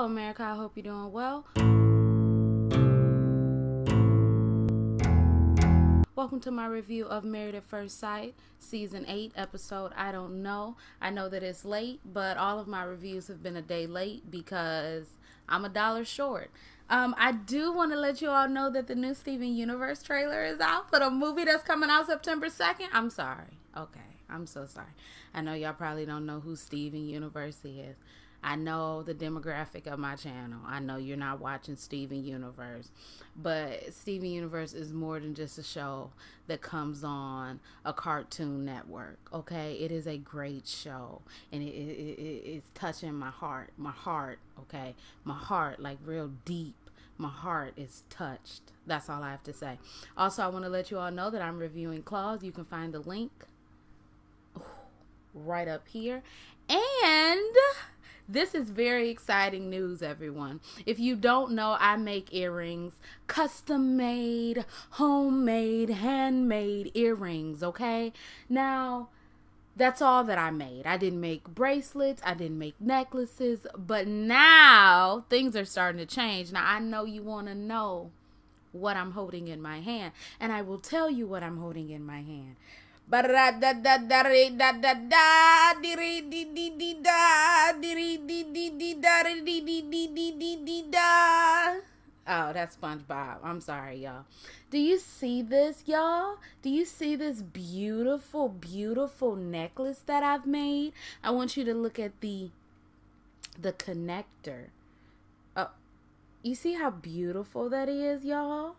Hello, America. I hope you're doing well. Welcome to my review of Married at First Sight, Season 8, Episode I Don't Know. I know that it's late, but all of my reviews have been a day late because I'm $1 short. I do want to let you all know that the new Steven Universe trailer is out for the movie that's coming out September 2nd. I'm sorry. Okay, I'm so sorry. I know y'all probably don't know who Steven Universe is. I know the demographic of my channel. I know you're not watching Steven Universe, but Steven Universe is more than just a show that comes on a Cartoon Network. Okay, it is a great show, and it's touching my heart. Okay, my heart, like real deep. My heart is touched. That's all I have to say. Also, I want to let you all know that I'm reviewing Claws. You can find the link right up here, and this is very exciting news, everyone. If you don't know, I make earrings, custom made, homemade, handmade earrings, okay? Now, that's all that I made. I didn't make bracelets, I didn't make necklaces, but now things are starting to change. Now, I know you want to know what I'm holding in my hand, and I will tell you what I'm holding in my hand. Oh, that's SpongeBob. I'm sorry, y'all. Do you see this, y'all? Do you see this beautiful, beautiful necklace that I've made? I want you to look at the connector. Oh, you see how beautiful that is, y'all?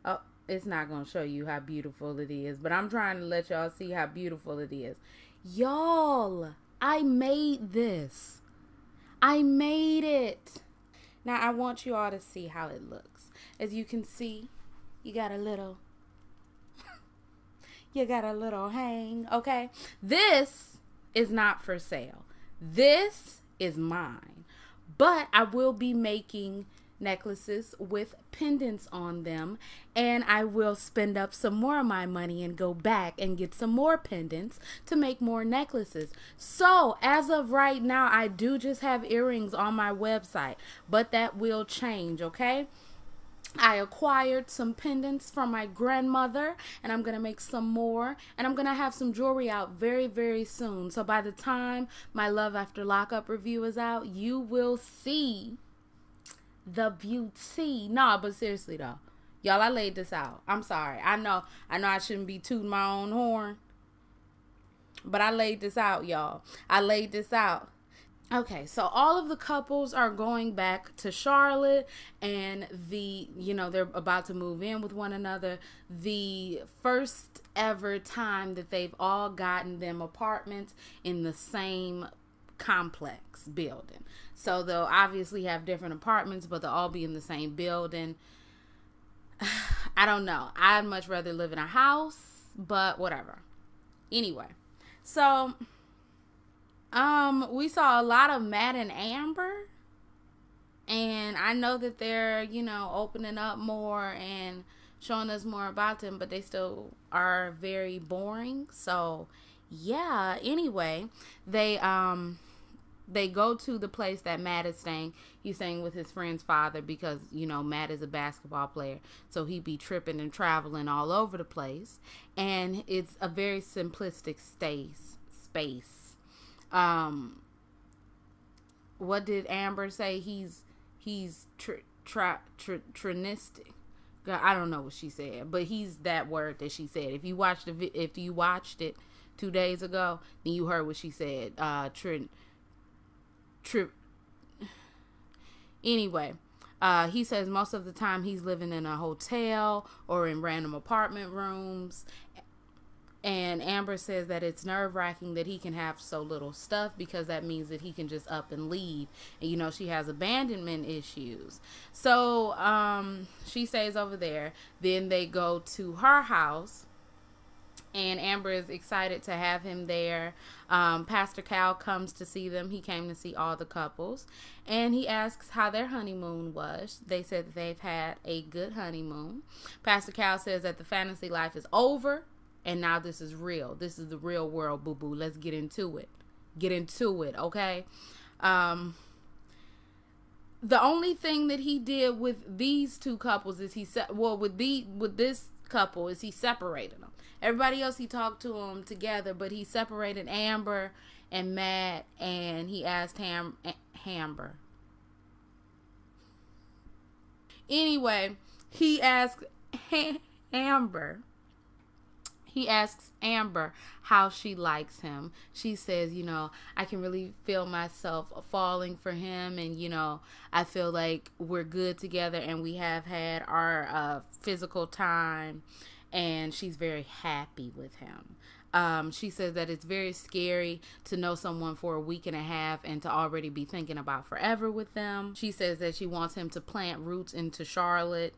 Oh, it's not going to show you how beautiful it is, but I'm trying to let y'all see how beautiful it is. Y'all, I made this. I made it. Now, I want you all to see how it looks. As you can see, you got a little hang, okay? This is not for sale. This is mine. But I will be making necklaces with pendants on them, and I will spend up some more of my money and go back and get some more pendants to make more necklaces. So as of right now, I do just have earrings on my website, but that will change, okay? I acquired some pendants from my grandmother, and I'm going to make some more, and I'm going to have some jewelry out very, very soon. So by the time my Love After Lockup review is out, you will see the beauty. No, but seriously though, y'all, I laid this out. I'm sorry. I know I shouldn't be tooting my own horn, but I laid this out, y'all. I laid this out. Okay, so all of the couples are going back to Charlotte, and they're about to move in with one another. The first ever time that they've all gotten them apartments in the same complex building. So they'll obviously have different apartments, but they'll all be in the same building. I don't know. I'd much rather live in a house, but whatever. Anyway, so we saw a lot of Matt and Amber, and I know that they're, opening up more and showing us more about them, but they still are very boring. So yeah, anyway, they go to the place that Matt is staying. He's staying with his friend's father because, Matt is a basketball player. So he be tripping and traveling all over the place. And it's a very simplistic space. What did Amber say? He's trinistic. I don't know what she said, but he's that word that she said. If you watched it 2 days ago, then you heard what she said. Anyway, he says most of the time he's living in a hotel or in random apartment rooms, and Amber says that it's nerve-wracking that he can have so little stuff because that means that he can just up and leave, and she has abandonment issues. So she stays over there. Then they go to her house, and Amber is excited to have him there. Pastor Cal comes to see them. He came to see all the couples, and he asks how their honeymoon was. They said that they've had a good honeymoon. Pastor Cal says that the fantasy life is over, and now this is real. This is the real world, boo-boo. Let's get into it. Okay? The only thing that he did with these two couples is with this couple is he separated them. Everybody else he talked to them together, but he separated Amber and Matt, and he asked Amber. Anyway, he asked Amber. He asks Amber how she likes him. She says, you know, I can really feel myself falling for him, and, you know, I feel like we're good together and we have had our physical time, and she's very happy with him. She says that it's very scary to know someone for a week and a half and to already be thinking about forever with them. She says that she wants him to plant roots into Charlotte,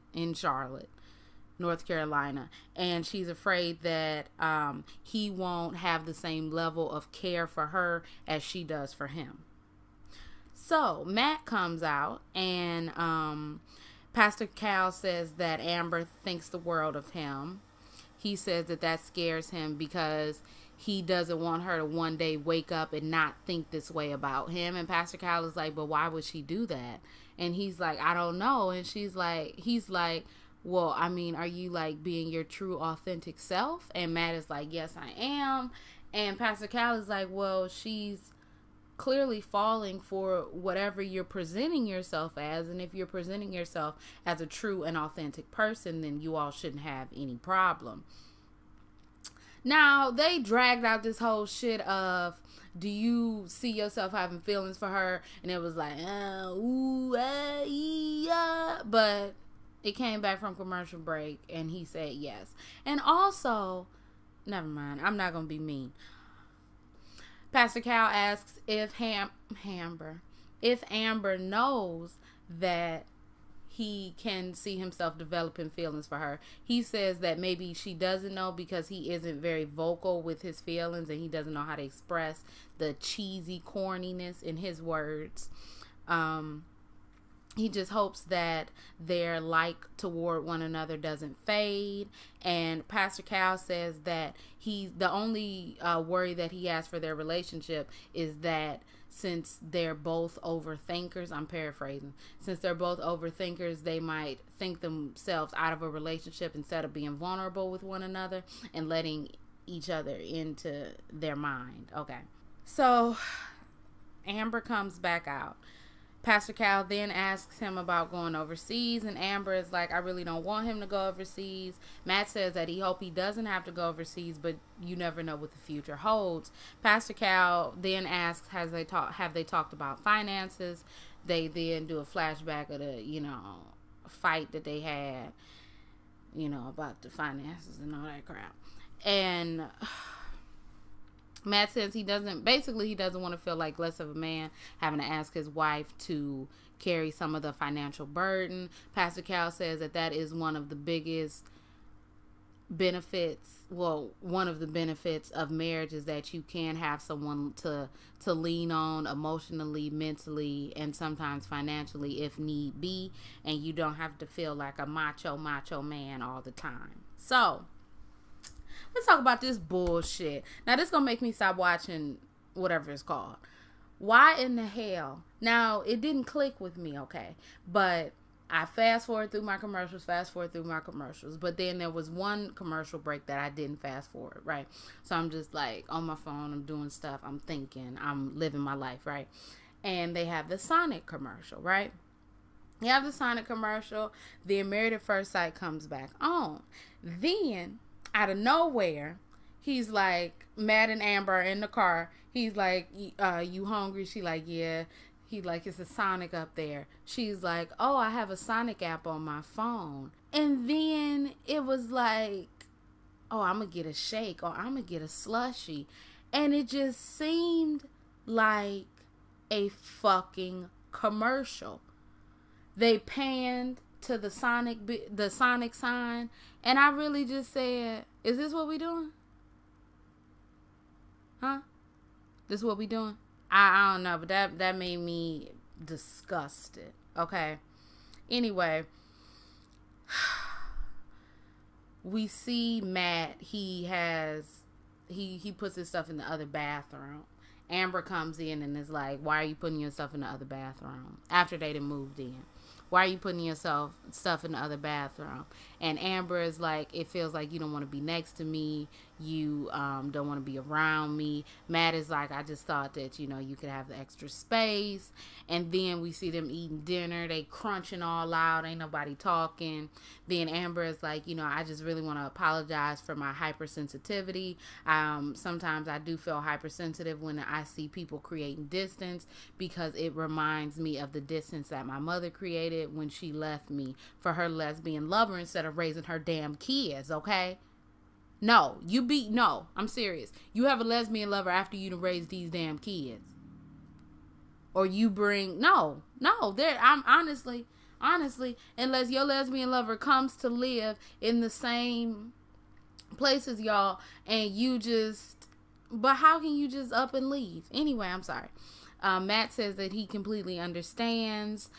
North Carolina, and she's afraid that he won't have the same level of care for her as she does for him. So Matt comes out, and Pastor Cal says that Amber thinks the world of him. He says that scares him because he doesn't want her to one day wake up and not think this way about him. And Pastor Cal is like, but why would she do that? And he's like, I don't know. And he's like, well, I mean, are you like being your true authentic self? And Matt is like, yes, I am. And Pastor Cal is like, well, she's clearly falling for whatever you're presenting yourself as. And if you're presenting yourself as a true and authentic person, then you all shouldn't have any problem. Now, they dragged out this whole shit of, do you see yourself having feelings for her? And it was like, but it came back from commercial break, and he said yes. And also, never mind, I'm not going to be mean. Pastor Cal asks if Amber knows that he can see himself developing feelings for her. He says that maybe she doesn't know because he isn't very vocal with his feelings, and he doesn't know how to express the cheesy corniness in his words. He just hopes that their like toward one another doesn't fade. And Pastor Cal says that the only worry that he has for their relationship is that since they're both overthinkers, I'm paraphrasing, since they're both overthinkers, they might think themselves out of a relationship instead of being vulnerable with one another and letting each other into their mind. Okay. So Amber comes back out. Pastor Cal then asks him about going overseas, and Amber is like, I really don't want him to go overseas. Matt says that he hopes he doesn't have to go overseas, but you never know what the future holds. Pastor Cal then asks, have they talked about finances? They then do a flashback of the, fight that they had, about the finances and all that crap. And Matt says he doesn't want to feel like less of a man having to ask his wife to carry some of the financial burden. Pastor Cal says that is one of the biggest benefits. Well, one of the benefits of marriage is that you can have someone to lean on emotionally, mentally, and sometimes financially if need be. And you don't have to feel like a macho man all the time. So let's talk about this bullshit. Now, this gonna make me stop watching whatever it's called. Why in the hell? Now, it didn't click with me, okay? But I fast forward through my commercials. But then there was one commercial break that I didn't fast forward, right? So I'm just like on my phone. I'm doing stuff. I'm thinking. I'm living my life, right? And they have the Sonic commercial, right? You have the Sonic commercial. Then Married at First Sight comes back on. Then out of nowhere, he's like, Matt and Amber are in the car. He's like, you hungry? She like, yeah. He like, it's a Sonic up there. She's like, oh, I have a Sonic app on my phone. And then it was like, oh, I'm going to get a shake or I'm going to get a slushie. And it just seemed like a fucking commercial. They panned to the Sonic sign, and I really just said, is this what we doing? Huh? This what we doing? I don't know, but that made me disgusted. Okay. Anyway, we see Matt. He puts his stuff in the other bathroom, Amber comes in and is like, why are you putting yourself in the other bathroom after they done moved in? Why are you putting yourself stuff in the other bathroom? And Amber is like, it feels like you don't want to be next to me. You don't want to be around me. Matt is like, I just thought that, you know, you could have the extra space. And then we see them eating dinner. They crunching all out. Ain't nobody talking. Then Amber is like, you know, I just really want to apologize for my hypersensitivity. Sometimes I do feel hypersensitive when I see people creating distance, because it reminds me of the distance that my mother created when she left me for her lesbian lover instead of raising her damn kids, okay? No, I'm serious. You have a lesbian lover after you done raised these damn kids. Or you bring, I'm honestly, unless your lesbian lover comes to live in the same place as y'all, and you just, but how can you just up and leave? Anyway, I'm sorry. Matt says that he completely understands.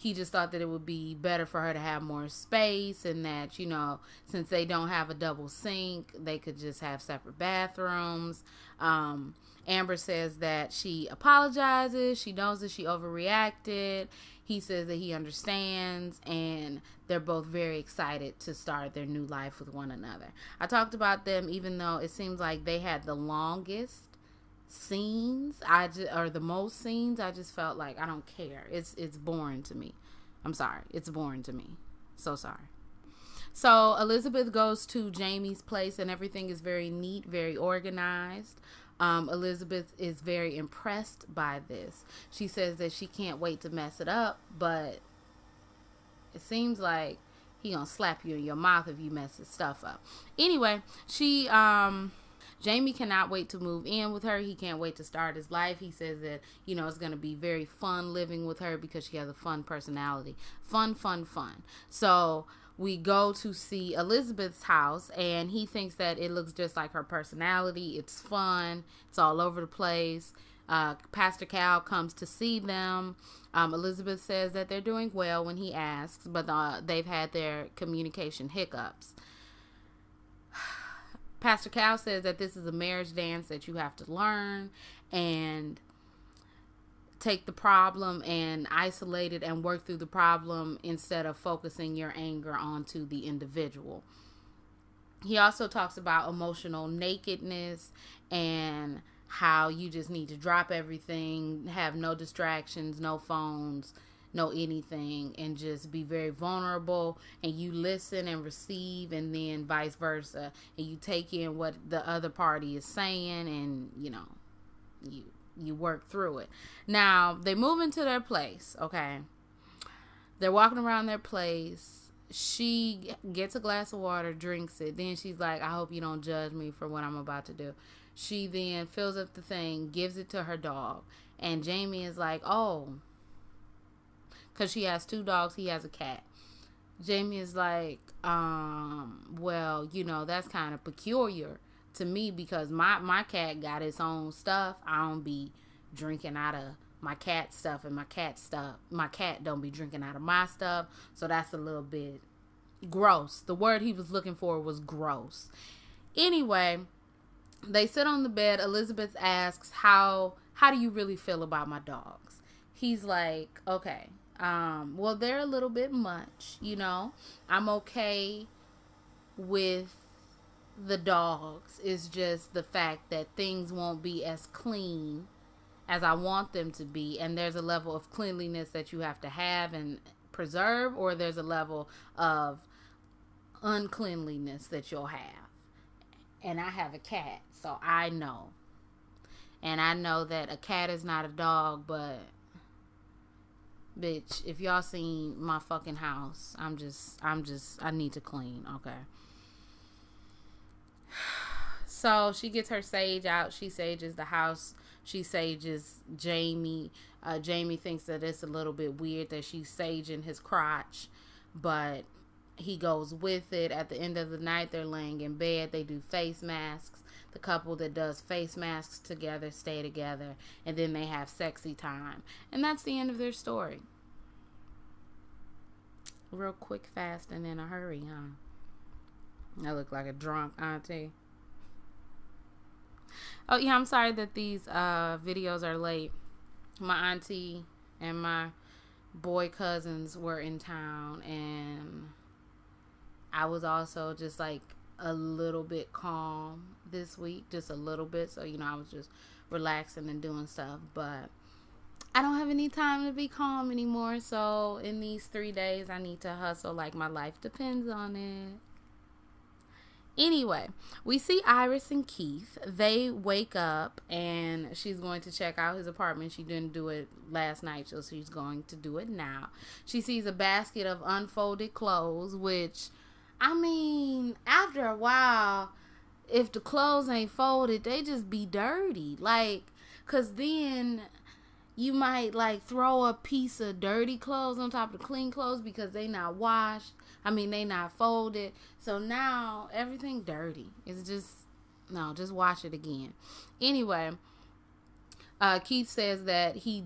He just thought that it would be better for her to have more space, and that, you know, since they don't have a double sink, they could just have separate bathrooms. Amber says that she apologizes. She knows that she overreacted. He says that he understands, and they're both very excited to start their new life with one another. I talked about them, even though it seems like they had the longest scenes, or the most scenes. I just felt like I don't care. It's boring to me. I'm sorry. It's boring to me. So sorry. So Elizabeth goes to Jamie's place, and everything is very neat, very organized. Elizabeth is very impressed by this. She says that she can't wait to mess it up, but it seems like he gonna slap you in your mouth if you mess his stuff up. Anyway, Jamie cannot wait to move in with her. He can't wait to start his life. He says that, you know, it's going to be very fun living with her because she has a fun personality. Fun. So we go to see Elizabeth's house, and he thinks that it looks just like her personality. It's fun. It's all over the place. Pastor Cal comes to see them. Elizabeth says that they're doing well when he asks, but they've had their communication hiccups. Pastor Cal says that this is a marriage dance that you have to learn and take the problem and isolate it and work through the problem instead of focusing your anger onto the individual. He also talks about emotional nakedness and how you just need to drop everything, have no distractions, no phones, no anything, and just be very vulnerable, and you listen and receive, and then vice versa, and you take in what the other party is saying, and you know, you work through it. Now they move into their place. Okay, they're walking around their place. She gets a glass of water, drinks it, then she's like, I hope you don't judge me for what I'm about to do. She then fills up the thing, gives it to her dog, and Jamie is like, oh, because she has 2 dogs, he has a cat. Jamie is like, well, you know, that's kind of peculiar to me, because my cat got its own stuff. I don't be drinking out of my cat stuff, and my cat don't be drinking out of my stuff. So that's a little bit gross. The word he was looking for was gross. Anyway, they sit on the bed. Elizabeth asks, how do you really feel about my dogs? He's like, okay. Well, they're a little bit much, you know. I'm okay with the dogs. It's just the fact that things won't be as clean as I want them to be, and there's a level of cleanliness that you have to have and preserve, or there's a level of uncleanliness that you'll have. And I have a cat, so I know. And I know that a cat is not a dog, but bitch, if y'all seen my fucking house, I need to clean, okay? So she gets her sage out. She sages the house. She sages Jamie. Jamie thinks that it's a little bit weird that she's saging his crotch, but he goes with it. At the end of the night, they're laying in bed. They do face masks. The couple that does face masks together stay together, and then they have sexy time. And that's the end of their story. Real quick, fast, and in a hurry, huh? I look like a drunk auntie. Oh yeah, I'm sorry that these videos are late. My auntie and my boy cousins were in town, and I was also just like a little bit calm this week, just a little bit. So, I was just relaxing and doing stuff, but I don't have any time to be calm anymore. So in these 3 days, I need to hustle like my life depends on it. Anyway, we see Iris and Keith. They wake up and she's going to check out his apartment. She didn't do it last night, so she's going to do it now. She sees a basket of unfolded clothes, which, I mean, after a while, if the clothes ain't folded, they just be dirty. Like, because then you might like throw a piece of dirty clothes on top of the clean clothes because they not washed. I mean, they not folded. So now everything dirty. It's just, no, just wash it again. Anyway, Keith says that he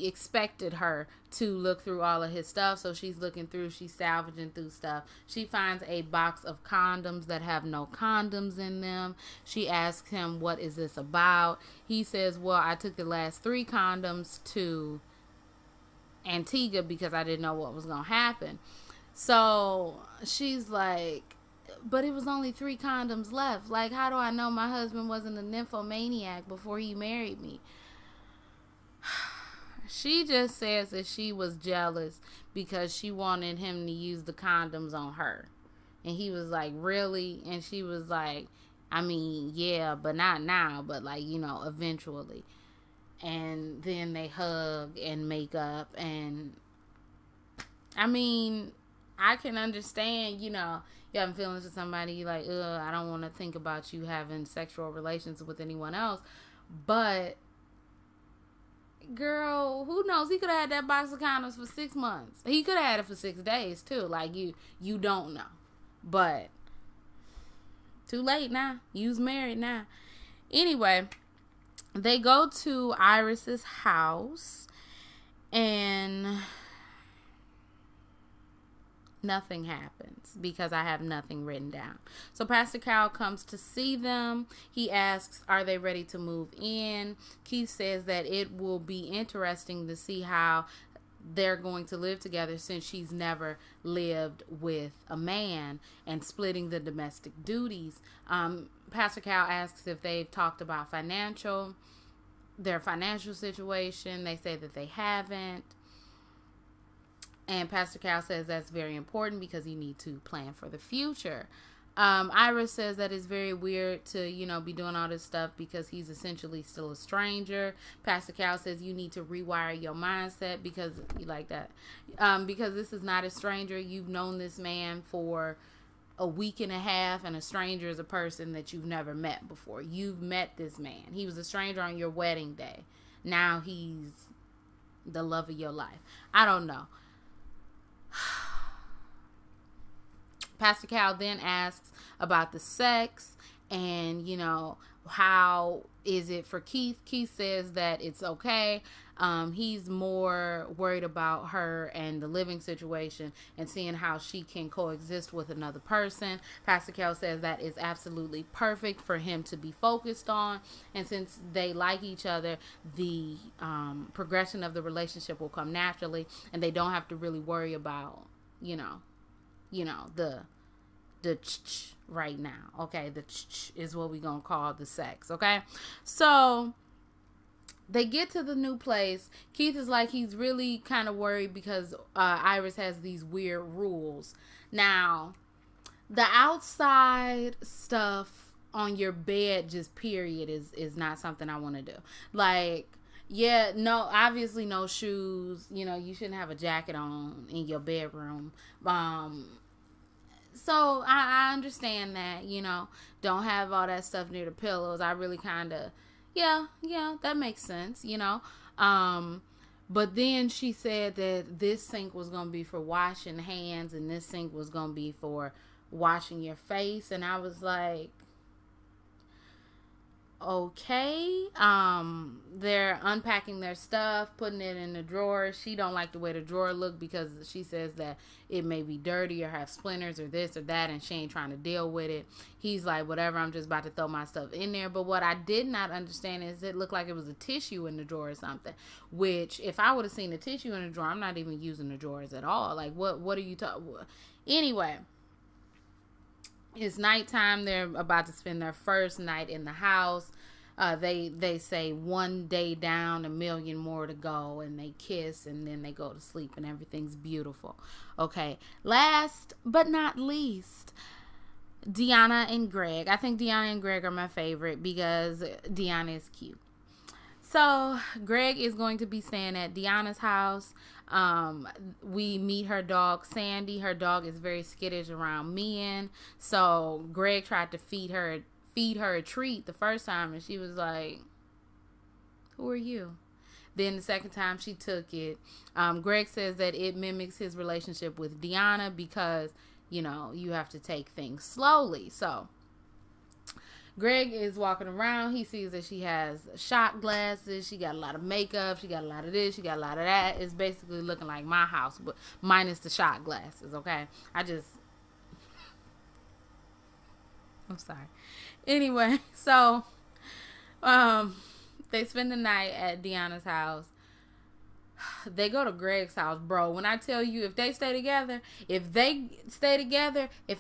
expected her to look through all of his stuff. So she's looking through, she's salvaging through stuff. She finds a box of condoms that have no condoms in them. She asks him, what is this about? He says, well, I took the last 3 condoms to Antigua because I didn't know what was going to happen. So she's like, but it was only 3 condoms left. Like, how do I know my husband wasn't a nymphomaniac before he married me? She just says that she was jealous because she wanted him to use the condoms on her. And he was like, really? And she was like, I mean, yeah, but not now, but like, eventually. And then they hug and make up. And I mean, I can understand, you having feelings for somebody, you're like, I don't want to think about you having sexual relations with anyone else. But girl, who knows? He could have had that box of condoms for 6 months. He could have had it for 6 days too. Like, you don't know. But too late now. You's married now. Anyway, they go to Iris's house and nothing happens because I have nothing written down. So Pastor Cal comes to see them. He asks, are they ready to move in? Keith says that it will be interesting to see how they're going to live together since she's never lived with a man, and splitting the domestic duties. Pastor Cal asks if they've talked about their financial situation. They say that they haven't. And Pastor Cal says that's very important because you need to plan for the future. Iris says that it's very weird to, be doing all this stuff because he's essentially still a stranger. Pastor Cal says you need to rewire your mindset because you like that. Because this is not a stranger. You've known this man for a week and a half, and a stranger is a person that you've never met before. You've met this man. He was a stranger on your wedding day. Now he's the love of your life. I don't know. Pastor Cal then asks about the sex and, how is it for Keith? Keith says that it's okay. He's more worried about her and the living situation and seeing how she can coexist with another person. Pastor Cal says that is absolutely perfect for him to be focused on. And since they like each other, the progression of the relationship will come naturally, and they don't have to really worry about, the right now. Okay, the is what we gonna call the sex. Okay, so they get to the new place. Keith is like, he's really kind of worried because Iris has these weird rules. Now, the outside stuff on your bed, just period, is not something I want to do. Like, yeah, no, obviously no shoes. You shouldn't have a jacket on in your bedroom. So I understand that, don't have all that stuff near the pillows. I really kind of, yeah, that makes sense, but then she said that this sink was going to be for washing hands and this sink was going to be for washing your face. And I was like, okay. They're unpacking their stuff, putting it in the drawer. She don't like the way the drawer look because she says that it may be dirty or have splinters or this or that, and she ain't trying to deal with it. He's like, whatever, I'm just about to throw my stuff in there. But what I did not understand is it looked like it was a tissue in the drawer or something, which if I would have seen a tissue in the drawer, I'm not even using the drawers at all. Like, what are you talking? Anyway, it's nighttime. They're about to spend their first night in the house. They say one day down, a million more to go, and they kiss, and then they go to sleep, and everything's beautiful. Okay, last but not least, Deanna and Greg. I think Deanna and Greg are my favorite because Deanna is cute. So Greg is going to be staying at Deanna's house. We meet her dog Sandy. Her dog is very skittish around men. So Greg tried to feed her a treat the first time, and she was like, "Who are you?" Then the second time she took it. Greg says that it mimics his relationship with Deanna because, you know, you have to take things slowly. So Greg is walking around. He sees that she has shot glasses. She got a lot of makeup. She got a lot of this. She got a lot of that. It's basically looking like my house, but minus the shot glasses, okay? I'm sorry. Anyway, so they spend the night at Deanna's house. They go to Greg's house, bro. When I tell you, if they stay together, if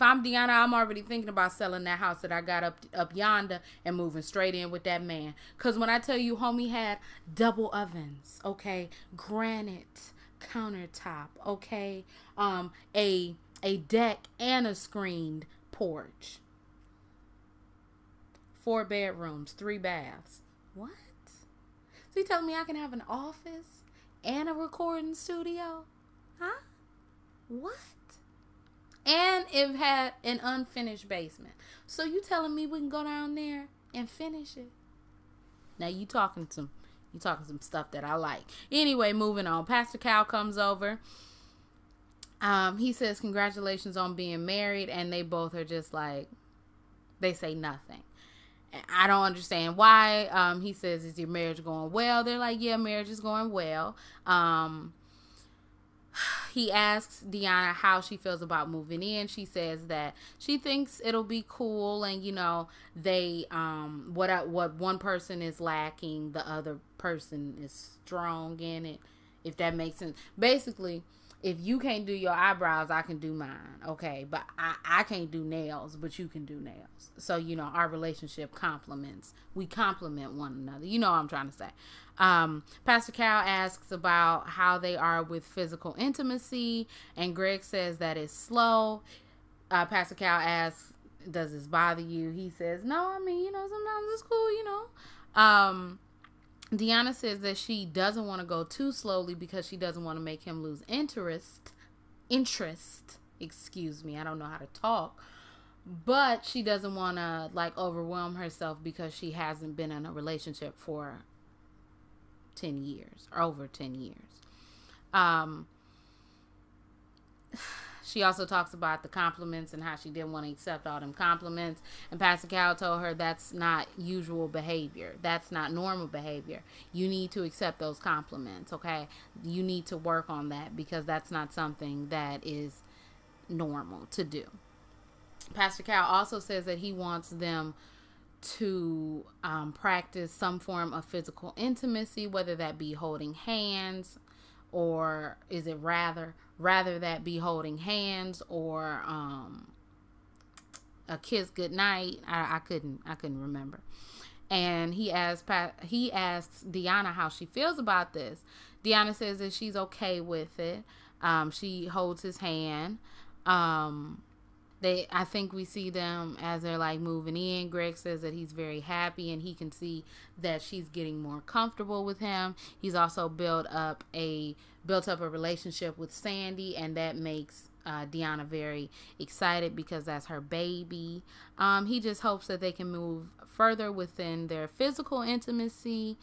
I'm Deanna, I'm already thinking about selling that house that I got up yonder and moving straight in with that man. Because when I tell you, homie had double ovens, okay, granite countertop, okay, a deck and a screened porch, 4 bedrooms, 3 baths. What? So you telling me I can have an office and a recording studio? Huh? What? And it had an unfinished basement. So you telling me we can go down there and finish it? Now you talking some stuff that I like. Anyway, moving on. Pastor Cal comes over. He says congratulations on being married, and they both are just like, they say nothing. I don't understand why. He says, is your marriage going well? They're like, yeah, marriage is going well. He asks Deanna how she feels about moving in. She says that she thinks it'll be cool, and you know, they what one person is lacking, the other person is strong in it, if that makes sense. Basically, if you can't do your eyebrows, I can do mine, okay? But I can't do nails, but you can do nails. So, you know, our relationship complements. We complement one another. You know what I'm trying to say. Pastor Cal asks about how they are with physical intimacy, and Greg says that it's slow. Pastor Cal asks, does this bother you? He says, no, I mean, you know, sometimes it's cool, you know. Deanna says that she doesn't want to go too slowly because she doesn't want to make him lose interest. Excuse me. I don't know how to talk. But she doesn't want to like overwhelm herself because she hasn't been in a relationship for 10 years or over 10 years. She also talks about the compliments and how she didn't want to accept all them compliments. And Pastor Cal told her that's not usual behavior. That's not normal behavior. You need to accept those compliments, okay? You need to work on that because that's not something that is normal to do. Pastor Cal also says that he wants them to practice some form of physical intimacy, whether that be holding hands, or is it rather that be holding hands, or a kiss goodnight. I couldn't remember. And he asks Deanna how she feels about this. Deanna says that she's okay with it. She holds his hand. I think we see them as they're like moving in. Greg says that he's very happy and he can see that she's getting more comfortable with him. He's also built up a relationship with Sandy, and that makes Deanna very excited because that's her baby. He just hopes that they can move further within their physical intimacy.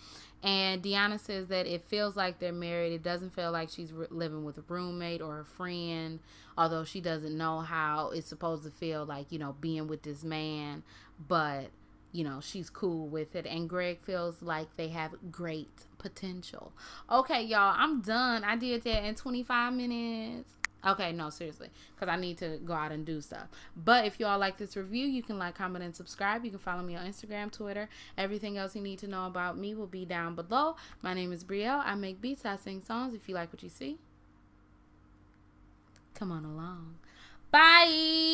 And Deanna says that it feels like they're married. It doesn't feel like she's living with a roommate or a friend, although she doesn't know how it's supposed to feel like, you know, being with this man. But, you know, she's cool with it. And Greg feels like they have great potential. Okay, y'all, I'm done. I did that in 25 minutes. Okay, no, seriously, because I need to go out and do stuff. But if you all like this review, you can like, comment, and subscribe. You can follow me on Instagram, Twitter. Everything else you need to know about me will be down below. My name is Brielle. I make beats. I sing songs. If you like what you see, come on along. Bye.